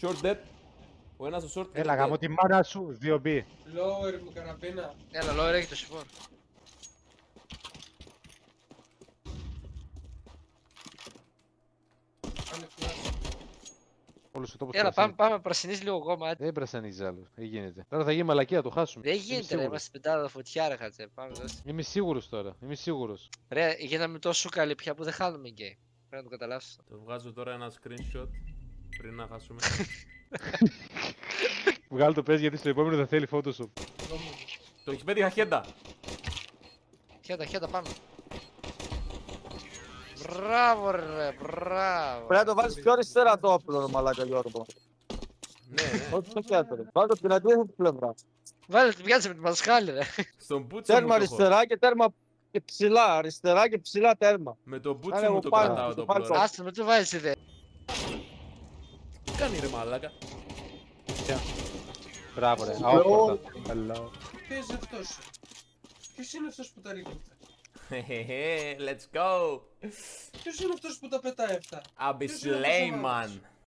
Short dead. Ο ένας στο short. Έλα γαμώ τη μάνα σου, 2B. Lower μου καραμπίνα. Έλα, lower έχει το support. Κάνε flash. Όλος ο τόπος Έλα, πρασίνει. πάμε, πρασινίζει λίγο κόμμα. Δεν πρασινίζει άλλο, δεν γίνεται. Τώρα θα γίνει μαλακία, το χάσουμε. Δεν γίνεται, ρε, σίγουρος. είμαστε πεντάδα φωτιά, ρε χατζέ. Πάμε, δώσε. Είμαι σίγουρος τώρα, είμαι σίγουρος. Ρε, γίναμε τόσο καλοί πια που δεν χάνουμε game. Πρέπει να το καταλάβεις. Το βγάζω τώρα ένα screenshot πριν να χάσουμε. Βγάλω το πες γιατί στο επόμενο θα θέλει Photoshop. Το έχει πέτυχα χέντα. Χέτα, πάμε. Μπράβο, ρε, μπράβο. Πρέπει να το βάλεις πιο αριστερά το όπλο, ρε μαλάκα Γιώργο. Ναι, ναι. Όχι στο κέντρο. Βάλτε την αντίθετη πλευρά. Βάλε την πιάτσα με τη μασχάλη, ρε. Στον πούτσο μου Τέρμα το έχω. αριστερά και τέρμα και ψηλά. Αριστερά και ψηλά τέρμα. Με τον Κάνε πούτσο μου από το πάνω, κρατάω το το πάνω. πλωρό. Άστο, με το βάζεις ιδέα. Τι κάνει ρε μαλάκα. Μπράβο ρε, αόφορτα. Hello. Ποιος είναι αυτός? Ποιος είναι αυτός που τα ρίχνει? Hehehe, let's go. Ποιος είναι αυτός που τα πετάει αυτά? I'll be Ποιος είναι αυτός ο Slayman. μάνος?